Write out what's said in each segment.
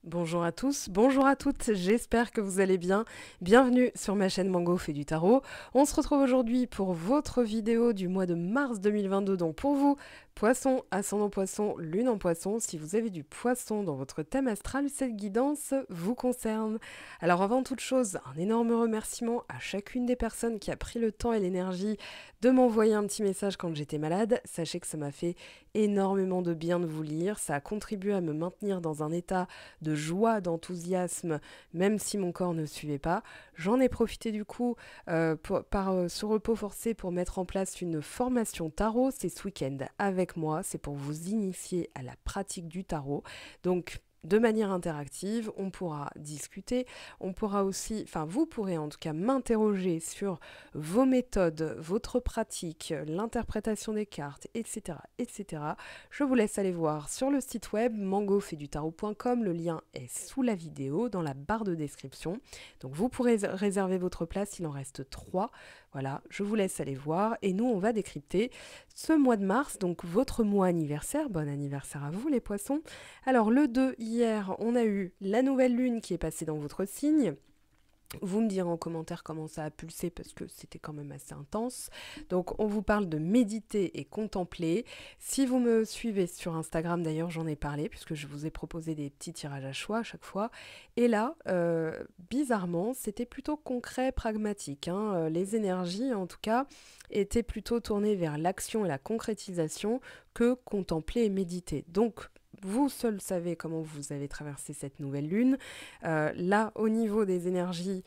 Bonjour à tous, bonjour à toutes, j'espère que vous allez bien. Bienvenue sur ma chaîne Mango fait du tarot. On se retrouve aujourd'hui pour votre vidéo du mois de mars 2022. Donc pour vous, poisson, ascendant poisson, lune en poisson, si vous avez du poisson dans votre thème astral, cette guidance vous concerne. Alors avant toute chose, un énorme remerciement à chacune des personnes qui a pris le temps et l'énergie de m'envoyer un petit message quand j'étais malade. Sachez que ça m'a fait énormément de bien de vous lire, ça a contribué à me maintenir dans un état de joie, d'enthousiasme, même si mon corps ne suivait pas. J'en ai profité du coup par ce repos forcé pour mettre en place une formation tarot. C'est ce week-end avec moi, c'est pour vous initier à la pratique du tarot. Donc de manière interactive, on pourra discuter, on pourra aussi, enfin vous pourrez en tout cas m'interroger sur vos méthodes, votre pratique, l'interprétation des cartes, etc., etc. Je vous laisse aller voir sur le site web mangofaidutarot.com, le lien est sous la vidéo dans la barre de description. Donc vous pourrez réserver votre place, il en reste 3. Voilà, je vous laisse aller voir et nous on va décrypter ce mois de mars, donc votre mois anniversaire. Bon anniversaire à vous les poissons. Alors le 2, hier, on a eu la nouvelle lune qui est passée dans votre signe. Vous me direz en commentaire comment ça a pulsé parce que c'était quand même assez intense. Donc on vous parle de méditer et contempler. Si vous me suivez sur Instagram d'ailleurs, j'en ai parlé puisque je vous ai proposé des petits tirages à choix à chaque fois. Et là, bizarrement, c'était plutôt concret, pragmatique, hein. Les énergies en tout cas étaient plutôt tournées vers l'action et la concrétisation que contempler et méditer. Donc vous seul savez comment vous avez traversé cette nouvelle lune. Là, au niveau des énergies,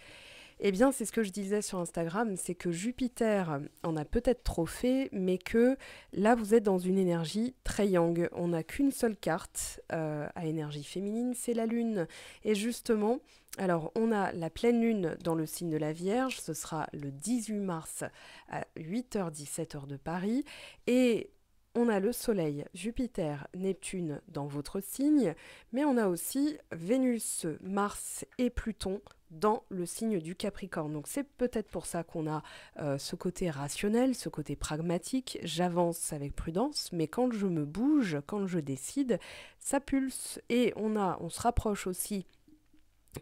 eh bien, c'est ce que je disais sur Instagram, c'est que Jupiter en a peut-être trop fait, mais que là, vous êtes dans une énergie très yang. On n'a qu'une seule carte à énergie féminine, c'est la lune. Et justement, alors, on a la pleine lune dans le signe de la Vierge, ce sera le 18 mars à 8h-17h de Paris. Et on a le Soleil, Jupiter, Neptune dans votre signe, mais on a aussi Vénus, Mars et Pluton dans le signe du Capricorne. Donc c'est peut-être pour ça qu'on a ce côté rationnel, ce côté pragmatique. J'avance avec prudence, mais quand je me bouge, quand je décide, ça pulse. Et on se rapproche aussi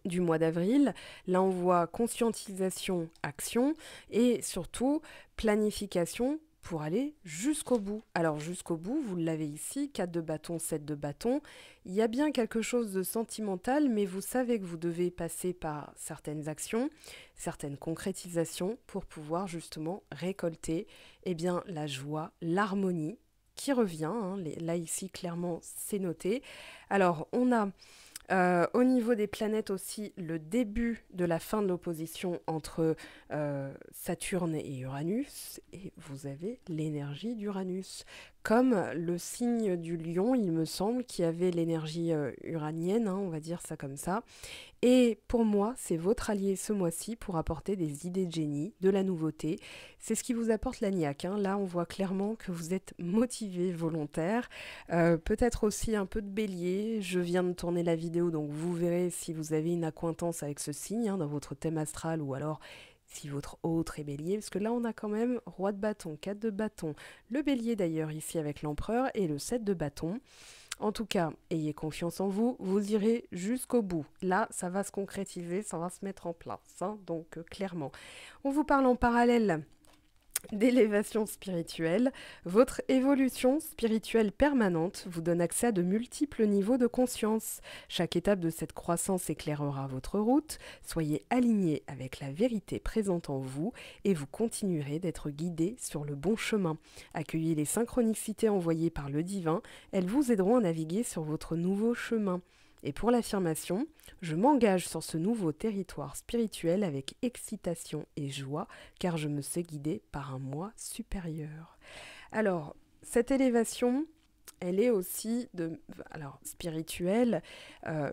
du mois d'avril. Là, on voit conscientisation, action et surtout planification pour aller jusqu'au bout. Alors jusqu'au bout, vous l'avez ici, 4 de bâton, 7 de bâton. Il y a bien quelque chose de sentimental, mais vous savez que vous devez passer par certaines actions, certaines concrétisations pour pouvoir justement récolter eh bien, la joie, l'harmonie qui revient. Hein. Là, ici, clairement, c'est noté. Alors, on a au niveau des planètes aussi, le début de la fin de l'opposition entre Saturne et Uranus, et vous avez l'énergie d'Uranus. Comme le signe du lion, il me semble, qui avait l'énergie uranienne, hein, on va dire ça comme ça. Et pour moi, c'est votre allié ce mois-ci pour apporter des idées de génie, de la nouveauté. C'est ce qui vous apporte l'agnac, hein. Là, on voit clairement que vous êtes motivé, volontaire. Peut-être aussi un peu de bélier. Je viens de tourner la vidéo, donc vous verrez si vous avez une accointance avec ce signe hein, dans votre thème astral ou alors si votre autre est bélier, parce que là on a quand même roi de bâton, 4 de bâton, le bélier d'ailleurs ici avec l'empereur et le 7 de bâton. En tout cas, ayez confiance en vous, vous irez jusqu'au bout. Là, ça va se concrétiser, ça va se mettre en place, hein, donc clairement. On vous parle en parallèle d'élévation spirituelle. Votre évolution spirituelle permanente vous donne accès à de multiples niveaux de conscience. Chaque étape de cette croissance éclairera votre route. Soyez aligné avec la vérité présente en vous et vous continuerez d'être guidé sur le bon chemin. Accueillez les synchronicités envoyées par le divin. Elles vous aideront à naviguer sur votre nouveau chemin. Et pour l'affirmation, je m'engage sur ce nouveau territoire spirituel avec excitation et joie, car je me sais guidée par un moi supérieur. Alors, cette élévation, elle est aussi spirituelle,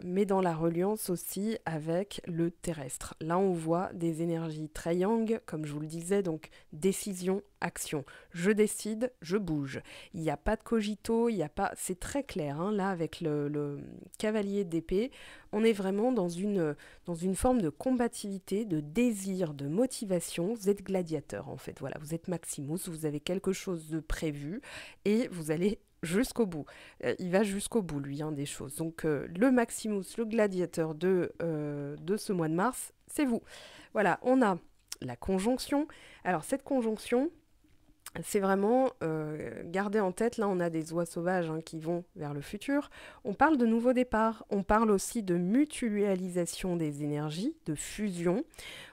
mais dans la reliance aussi avec le terrestre. Là, on voit des énergies très yang, comme je vous le disais, donc décision, action. Je décide, je bouge. Il n'y a pas de cogito, il n'y a pas. C'est très clair. Hein, là, avec le cavalier d'épée, on est vraiment dans une forme de combativité, de désir, de motivation. Vous êtes gladiateur, en fait. Voilà, vous êtes Maximus, vous avez quelque chose de prévu et vous allez jusqu'au bout. Il va jusqu'au bout, lui, hein, des choses. Donc, le Maximus, le gladiateur de ce mois de mars, c'est vous. Voilà, on a la conjonction. Alors, cette conjonction, c'est vraiment garder en tête, là on a des oies sauvages hein, qui vont vers le futur. On parle de nouveau départ, on parle aussi de mutualisation des énergies, de fusion.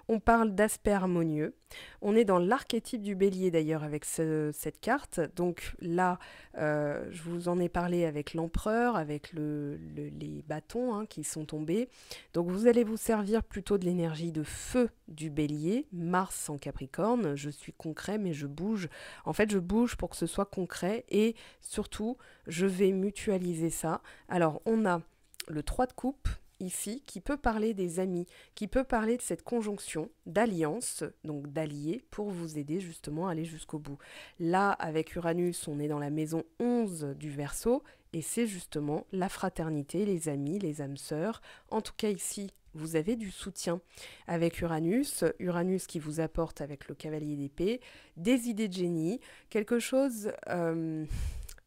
On parle d'aspect harmonieux. On est dans l'archétype du bélier d'ailleurs avec cette carte. Donc là, je vous en ai parlé avec l'empereur, avec les bâtons hein, qui sont tombés. Donc vous allez vous servir plutôt de l'énergie de feu du bélier, Mars en Capricorne. Je suis concret mais je bouge. En fait, je bouge pour que ce soit concret et surtout, je vais mutualiser ça. Alors, on a le 3 de coupe ici, qui peut parler des amis, qui peut parler de cette conjonction d'alliance, donc d'alliés, pour vous aider justement à aller jusqu'au bout. Là, avec Uranus, on est dans la maison 11 du Verseau, et c'est justement la fraternité, les amis, les âmes sœurs. En tout cas ici, vous avez du soutien avec Uranus, Uranus qui vous apporte avec le cavalier d'épée, des idées de génie, quelque chose...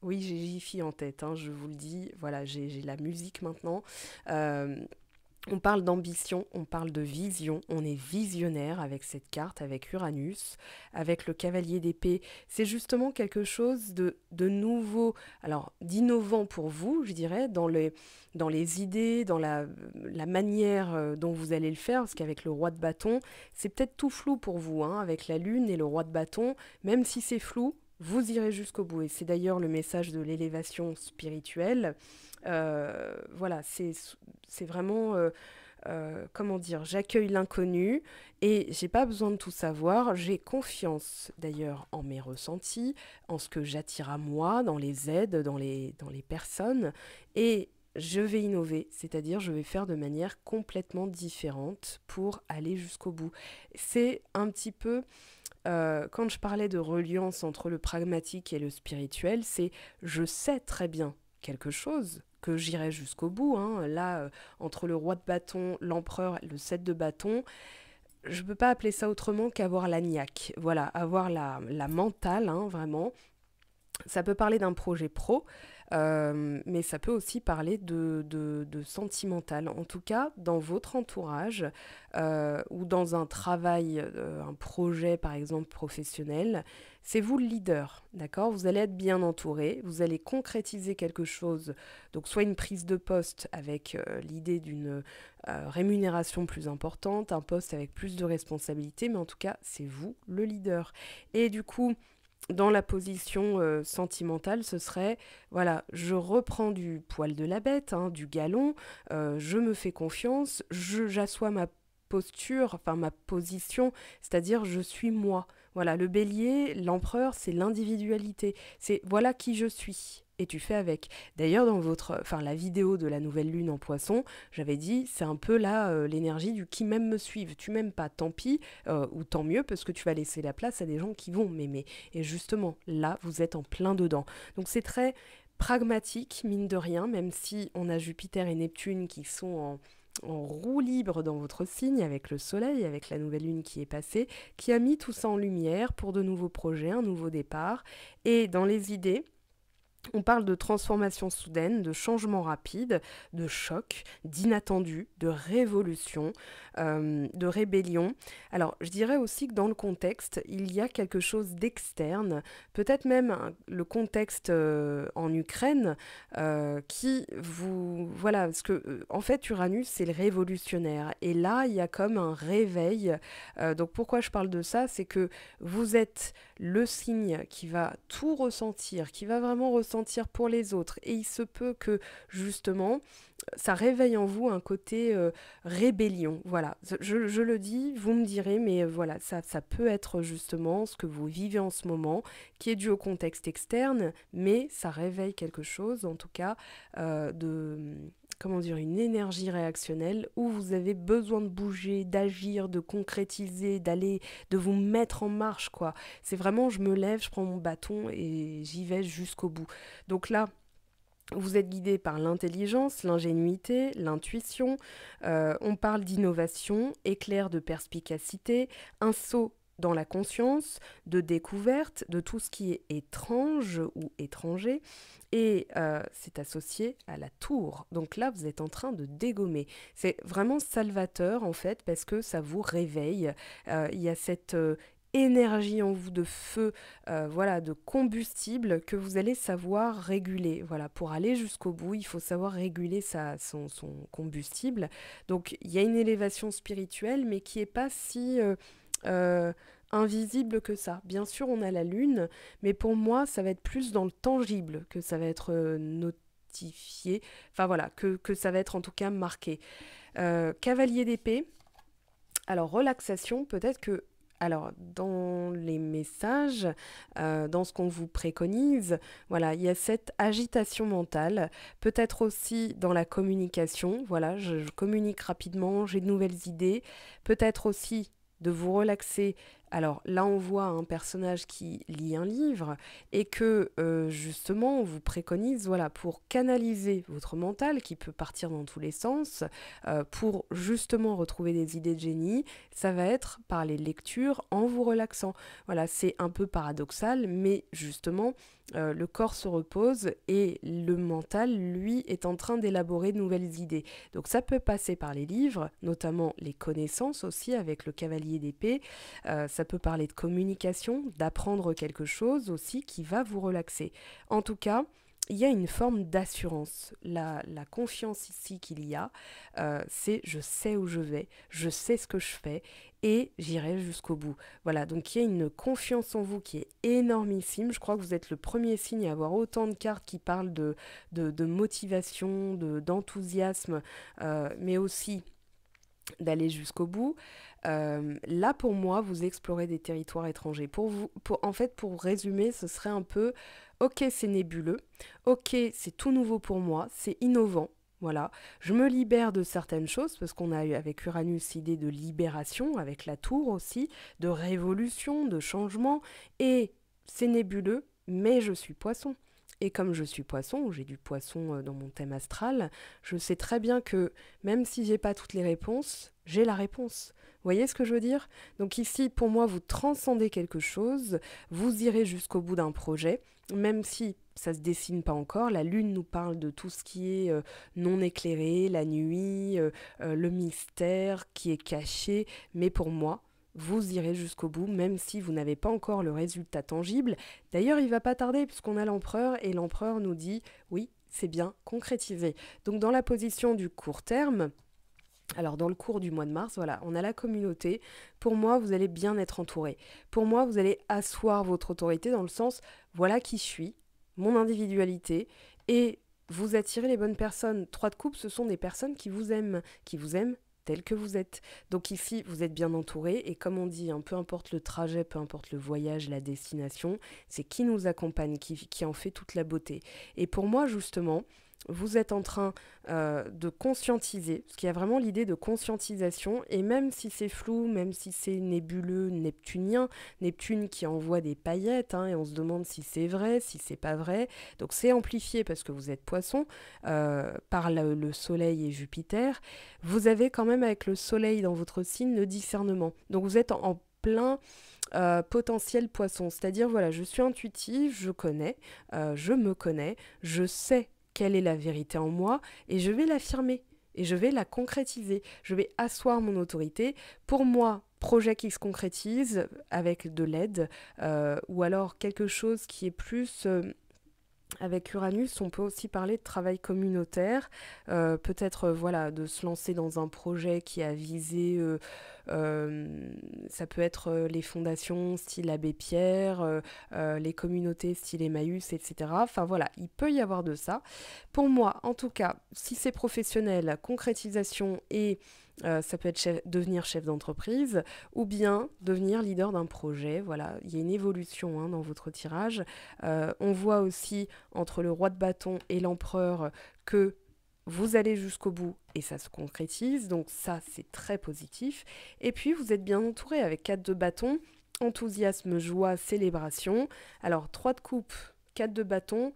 Oui, j'ai Jiffy en tête, hein, je vous le dis. Voilà, j'ai la musique maintenant. On parle d'ambition, on parle de vision, on est visionnaire avec cette carte, avec Uranus, avec le cavalier d'épée. C'est justement quelque chose de nouveau, alors d'innovant pour vous, je dirais, dans les idées, dans la manière dont vous allez le faire, parce qu'avec le roi de bâton, c'est peut-être tout flou pour vous, hein, avec la lune et le roi de bâton, même si c'est flou, vous irez jusqu'au bout. Et c'est d'ailleurs le message de l'élévation spirituelle. Voilà, c'est vraiment, comment dire, j'accueille l'inconnu et j'ai pas besoin de tout savoir. J'ai confiance d'ailleurs en mes ressentis, en ce que j'attire à moi, dans les aides, dans les personnes. Et je vais innover, c'est-à-dire je vais faire de manière complètement différente pour aller jusqu'au bout. C'est un petit peu quand je parlais de reliance entre le pragmatique et le spirituel, c'est je sais très bien quelque chose, que j'irai jusqu'au bout. Hein. Là, entre le roi de bâton, l'empereur, le 7 de bâton, je ne peux pas appeler ça autrement qu'avoir la niaque. Voilà, avoir la mentale, hein, vraiment. Ça peut parler d'un projet pro, mais ça peut aussi parler de sentimental. En tout cas, dans votre entourage ou dans un travail, un projet par exemple professionnel, c'est vous le leader, d'accord? Vous allez être bien entouré, vous allez concrétiser quelque chose, donc soit une prise de poste avec l'idée d'une rémunération plus importante, un poste avec plus de responsabilités, mais en tout cas, c'est vous le leader. Et du coup, dans la position sentimentale, ce serait, voilà, je reprends du poil de la bête, hein, du galon, je me fais confiance, j'assois ma posture, enfin ma position, c'est-à-dire je suis moi. Voilà, le bélier, l'empereur, c'est l'individualité, c'est voilà qui je suis. Et tu fais avec. D'ailleurs, dans la vidéo de la nouvelle lune en poisson, j'avais dit, c'est un peu là l'énergie du qui m'aime me suivre. Tu m'aimes pas, tant pis, ou tant mieux, parce que tu vas laisser la place à des gens qui vont m'aimer. Et justement, là, vous êtes en plein dedans. Donc c'est très pragmatique, mine de rien, même si on a Jupiter et Neptune qui sont en roue libre dans votre signe, avec le soleil, avec la nouvelle lune qui est passée, qui a mis tout ça en lumière pour de nouveaux projets, un nouveau départ. Et dans les idées, on parle de transformation soudaine, de changement rapide, de choc, d'inattendu, de révolution, de rébellion. Alors, je dirais aussi que dans le contexte, il y a quelque chose d'externe, peut-être même le contexte en Ukraine, qui vous... Voilà, parce que, en fait, Uranus, c'est le révolutionnaire. Et là, il y a comme un réveil. Donc, pourquoi je parle de ça? C'est que vous êtes le signe qui va tout ressentir, qui va vraiment ressentir pour les autres. Et il se peut que, justement, ça réveille en vous un côté rébellion. Voilà, je le dis, vous me direz, mais voilà, ça peut être justement ce que vous vivez en ce moment, qui est dû au contexte externe, mais ça réveille quelque chose, en tout cas, de... Comment dire, une énergie réactionnelle où vous avez besoin de bouger, d'agir, de concrétiser, d'aller, de vous mettre en marche, quoi. C'est vraiment, je me lève, je prends mon bâton et j'y vais jusqu'au bout. Donc là, vous êtes guidé par l'intelligence, l'ingénuité, l'intuition. On parle d'innovation, éclair de perspicacité, un saut dans la conscience, de découverte, de tout ce qui est étrange ou étranger, et c'est associé à la tour. Donc là, vous êtes en train de dégommer. C'est vraiment salvateur, en fait, parce que ça vous réveille. Il y a cette énergie en vous de feu, voilà, de combustible que vous allez savoir réguler. Voilà, pour aller jusqu'au bout, il faut savoir réguler son combustible. Donc, il y a une élévation spirituelle, mais qui n'est pas si euh, invisible que ça. Bien sûr, on a la lune, mais pour moi, ça va être plus dans le tangible que ça va être notifié. Enfin voilà, que ça va être en tout cas marqué. Cavalier d'épée. Alors, relaxation, peut-être que alors, dans les messages, dans ce qu'on vous préconise, voilà, il y a cette agitation mentale, peut-être aussi dans la communication, voilà, je communique rapidement, j'ai de nouvelles idées, peut-être aussi de vous relaxer. Alors là, on voit un personnage qui lit un livre et que justement, on vous préconise, voilà, pour canaliser votre mental qui peut partir dans tous les sens, pour justement retrouver des idées de génie, ça va être par les lectures en vous relaxant. Voilà, c'est un peu paradoxal, mais justement, le corps se repose et le mental, lui, est en train d'élaborer de nouvelles idées. Donc ça peut passer par les livres, notamment les connaissances aussi avec le cavalier d'épée. Ça peut parler de communication, d'apprendre quelque chose aussi qui va vous relaxer. En tout cas, il y a une forme d'assurance. La confiance ici qu'il y a, c'est je sais où je vais, je sais ce que je fais et j'irai jusqu'au bout. Voilà, donc il y a une confiance en vous qui est énormissime. Je crois que vous êtes le premier signe à avoir autant de cartes qui parlent de motivation, d'enthousiasme, mais aussi d'aller jusqu'au bout. Là, pour moi, vous explorez des territoires étrangers. En fait, pour résumer, ce serait un peu, ok, c'est nébuleux, ok, c'est tout nouveau pour moi, c'est innovant. Voilà, je me libère de certaines choses parce qu'on a eu avec Uranus l'idée de libération, avec la tour aussi, de révolution, de changement, et c'est nébuleux, mais je suis poisson. Et comme je suis poisson, ou j'ai du poisson dans mon thème astral, je sais très bien que même si j'ai pas toutes les réponses, j'ai la réponse. Vous voyez ce que je veux dire? Donc ici, pour moi, vous transcendez quelque chose, vous irez jusqu'au bout d'un projet, même si ça se dessine pas encore. La lune nous parle de tout ce qui est non éclairé, la nuit, le mystère qui est caché, mais pour moi, vous irez jusqu'au bout, même si vous n'avez pas encore le résultat tangible. D'ailleurs, il va pas tarder puisqu'on a l'empereur et l'empereur nous dit oui, c'est bien concrétisé. Donc dans la position du court terme, alors dans le cours du mois de mars, voilà, on a la communauté. Pour moi, vous allez bien être entouré. Pour moi, vous allez asseoir votre autorité dans le sens, voilà qui je suis, mon individualité, et vous attirez les bonnes personnes. Trois de coupe, ce sont des personnes qui vous aiment tel que vous êtes. Donc ici, vous êtes bien entouré, et comme on dit, hein, peu importe le trajet, peu importe le voyage, la destination, c'est qui nous accompagne, qui en fait toute la beauté. Et pour moi, justement, vous êtes en train de conscientiser, parce qu'il y a vraiment l'idée de conscientisation, et même si c'est flou, même si c'est nébuleux, neptunien, Neptune qui envoie des paillettes, hein, et on se demande si c'est vrai, si c'est pas vrai, donc c'est amplifié parce que vous êtes poisson, par le Soleil et Jupiter, vous avez quand même avec le Soleil dans votre signe le discernement, donc vous êtes en plein potentiel poisson, c'est-à-dire voilà, je suis intuitive, je me connais, je sais quelle est la vérité en moi et je vais l'affirmer et je vais la concrétiser. Je vais asseoir mon autorité. Pour moi, projet qui se concrétise avec de l'aide ou alors quelque chose qui est plus avec Uranus, on peut aussi parler de travail communautaire, peut-être voilà, de se lancer dans un projet qui a visé, ça peut être les fondations style Abbé Pierre, les communautés style Emmaüs, etc. Enfin voilà, il peut y avoir de ça. Pour moi, en tout cas, si c'est professionnel, concrétisation et ça peut être devenir chef d'entreprise ou bien devenir leader d'un projet. Voilà, il y a une évolution hein, dans votre tirage. On voit aussi entre le roi de bâton et l'empereur que vous allez jusqu'au bout et ça se concrétise. Donc ça, c'est très positif. Et puis, vous êtes bien entouré avec 4 de bâton, enthousiasme, joie, célébration. Alors, 3 de coupe, 4 de bâton.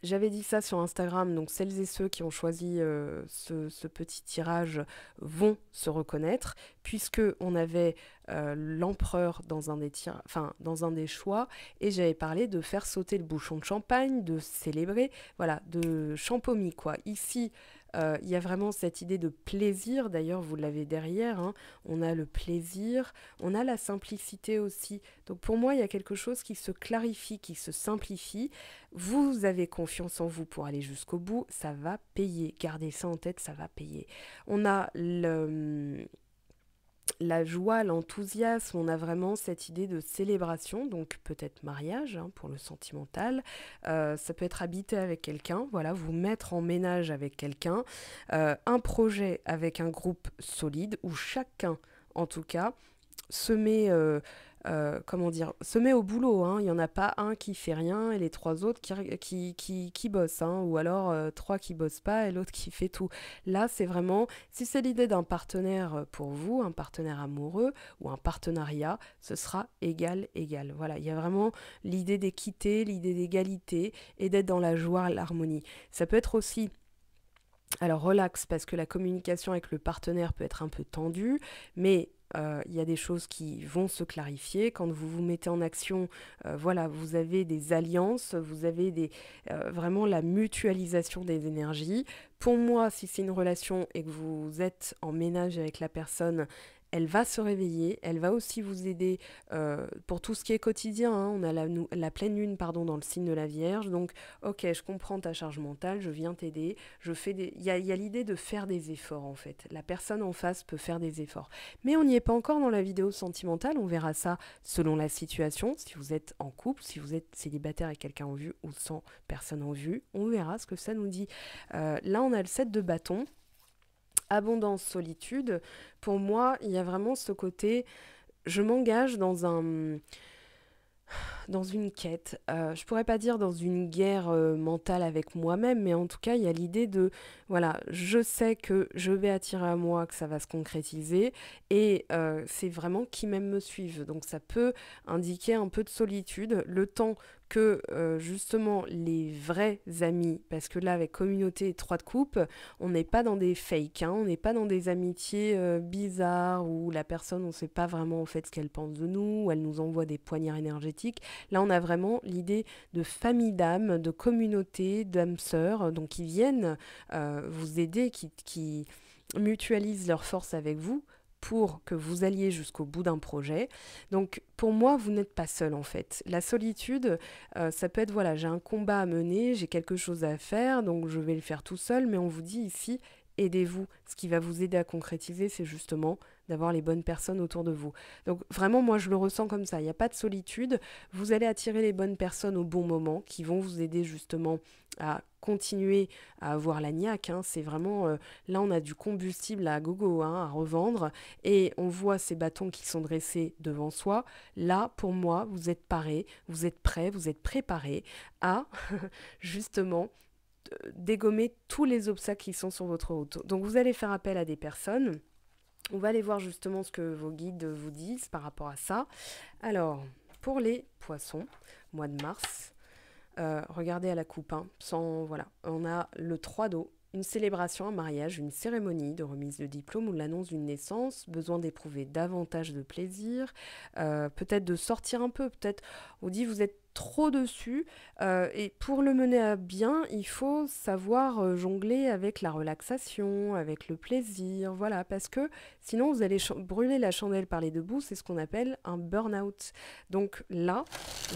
J'avais dit ça sur Instagram, donc celles et ceux qui ont choisi ce petit tirage vont se reconnaître, puisque on avait l'empereur dans un des enfin, dans un des choix, et j'avais parlé de faire sauter le bouchon de champagne, de célébrer, voilà, de champomis quoi. Ici, il y a vraiment cette idée de plaisir, d'ailleurs vous l'avez derrière, hein. On a le plaisir, on a la simplicité aussi. Donc pour moi, il y a quelque chose qui se clarifie, qui se simplifie. Vous avez confiance en vous pour aller jusqu'au bout, ça va payer. Gardez ça en tête, ça va payer. On a la joie, l'enthousiasme, on a vraiment cette idée de célébration, donc peut-être mariage hein, pour le sentimental, ça peut être habiter avec quelqu'un, voilà, vous mettre en ménage avec quelqu'un, un projet avec un groupe solide où chacun, en tout cas, se met, comment dire, se met au boulot, hein. Il n'y en a pas un qui fait rien et les trois autres qui bossent, hein. Ou alors trois qui bossent pas et l'autre qui fait tout. Là, c'est vraiment, si c'est l'idée d'un partenaire pour vous, un partenaire amoureux ou un partenariat, ce sera égal, égal. Voilà, il y a vraiment l'idée d'équité, l'idée d'égalité et d'être dans la joie, l'harmonie. Ça peut être aussi alors relax parce que la communication avec le partenaire peut être un peu tendue, mais il y a des choses qui vont se clarifier. Quand vous vous mettez en action, voilà, vous avez des alliances, vous avez vraiment la mutualisation des énergies. Pour moi, si c'est une relation et que vous êtes en ménage avec la personne, elle va se réveiller, elle va aussi vous aider pour tout ce qui est quotidien, hein. On a la pleine lune pardon, dans le signe de la Vierge, donc ok, je comprends ta charge mentale, je viens t'aider, il y a l'idée de faire des efforts en fait. La personne en face peut faire des efforts. Mais on n'y est pas encore dans la vidéo sentimentale, on verra ça selon la situation, si vous êtes en couple, si vous êtes célibataire avec quelqu'un en vue ou sans personne en vue, on verra ce que ça nous dit. Là on a le 7 de bâton. Abondance, solitude, pour moi, il y a vraiment ce côté, je m'engage dans une quête. Je pourrais pas dire dans une guerre mentale avec moi-même, mais en tout cas, il y a l'idée de, voilà, je sais que je vais attirer à moi, que ça va se concrétiser, et c'est vraiment qui m'aime me suivent. Donc ça peut indiquer un peu de solitude, le temps que justement les vrais amis, parce que là avec communauté et 3 de coupe, on n'est pas dans des fakes, hein, on n'est pas dans des amitiés bizarres où la personne on ne sait pas vraiment en fait ce qu'elle pense de nous, où elle nous envoie des poignards énergétiques. Là on a vraiment l'idée de famille d'âmes, de communauté, d'âmes sœurs, donc qui viennent vous aider, qui mutualisent leurs forces avec vous pour que vous alliez jusqu'au bout d'un projet. Donc pour moi, vous n'êtes pas seul en fait. La solitude, ça peut être, voilà, j'ai un combat à mener, j'ai quelque chose à faire, donc je vais le faire tout seul, mais on vous dit ici, aidez-vous. Ce qui va vous aider à concrétiser, c'est justement d'avoir les bonnes personnes autour de vous. Donc vraiment, moi, je le ressens comme ça. Il n'y a pas de solitude. Vous allez attirer les bonnes personnes au bon moment qui vont vous aider justement à continuer à avoir la niaque, hein. C'est vraiment, là, on a du combustible à gogo hein, à revendre et on voit ces bâtons qui sont dressés devant soi. Là, pour moi, vous êtes parés, vous êtes prêts, vous êtes préparés à justement dégommer tous les obstacles qui sont sur votre route. Donc vous allez faire appel à des personnes. On va aller voir justement ce que vos guides vous disent par rapport à ça. Alors, pour les poissons, mois de mars, regardez à la coupe, hein, voilà. On a le 3 d'eau, une célébration, un mariage, une cérémonie de remise de diplôme ou de l'annonce d'une naissance, besoin d'éprouver davantage de plaisir, peut-être de sortir un peu, peut-être on dit vous êtes trop dessus, et pour le mener à bien, il faut savoir jongler avec la relaxation, avec le plaisir, voilà, parce que sinon vous allez brûler la chandelle par les deux bouts, c'est ce qu'on appelle un burn-out. Donc là,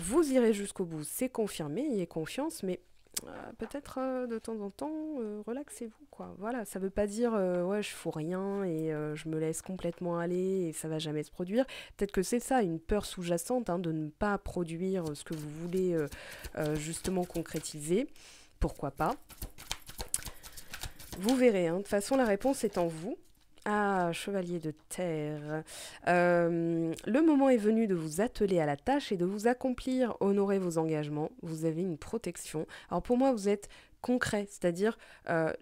vous irez jusqu'au bout, c'est confirmé, ayez confiance, mais peut-être de temps en temps, relaxez-vous, quoi. Voilà, ça veut pas dire ouais, je fous rien et je me laisse complètement aller et ça va jamais se produire. Peut-être que c'est ça, une peur sous-jacente hein, de ne pas produire ce que vous voulez justement concrétiser. Pourquoi pas? Vous verrez, hein. De toute façon, la réponse est en vous. Ah, chevalier de terre. Le moment est venu de vous atteler à la tâche et de vous accomplir, honorer vos engagements. Vous avez une protection. Alors pour moi, vous êtes concret, c'est-à-dire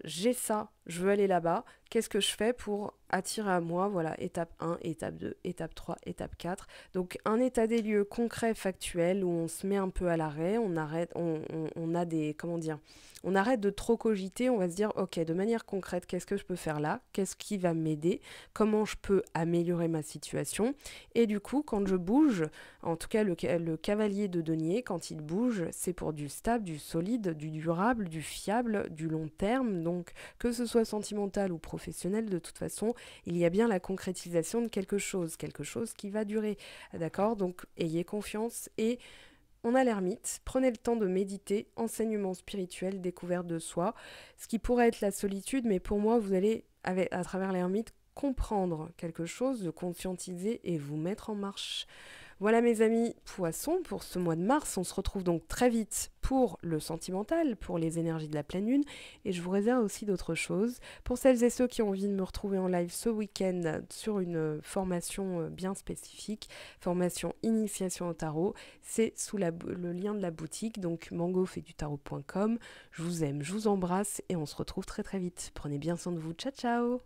j'ai ça je veux aller là-bas, qu'est-ce que je fais pour attirer à moi, voilà, étape 1, étape 2, étape 3, étape 4. Donc un état des lieux concret, factuel, où on se met un peu à l'arrêt, on arrête, on a des, comment dire, on arrête de trop cogiter, on va se dire, ok, de manière concrète, qu'est-ce que je peux faire là? Qu'est-ce qui va m'aider? Comment je peux améliorer ma situation? Et du coup, quand je bouge, en tout cas le cavalier de denier, quand il bouge, c'est pour du stable, du solide, du durable, du fiable, du long terme. Donc que ce soit sentimental ou professionnel, de toute façon, il y a bien la concrétisation de quelque chose qui va durer. D'accord? Donc ayez confiance et on a l'ermite, prenez le temps de méditer, enseignement spirituel, découverte de soi, ce qui pourrait être la solitude, mais pour moi, vous allez, à travers l'ermite, comprendre quelque chose, le conscientiser et vous mettre en marche. Voilà mes amis poissons pour ce mois de mars. On se retrouve donc très vite pour le sentimental, pour les énergies de la pleine lune. Et je vous réserve aussi d'autres choses. Pour celles et ceux qui ont envie de me retrouver en live ce week-end sur une formation bien spécifique, formation initiation au tarot, c'est sous le lien de la boutique, donc mangofetdutarot.com. Je vous aime, je vous embrasse et on se retrouve très très vite. Prenez bien soin de vous. Ciao ciao.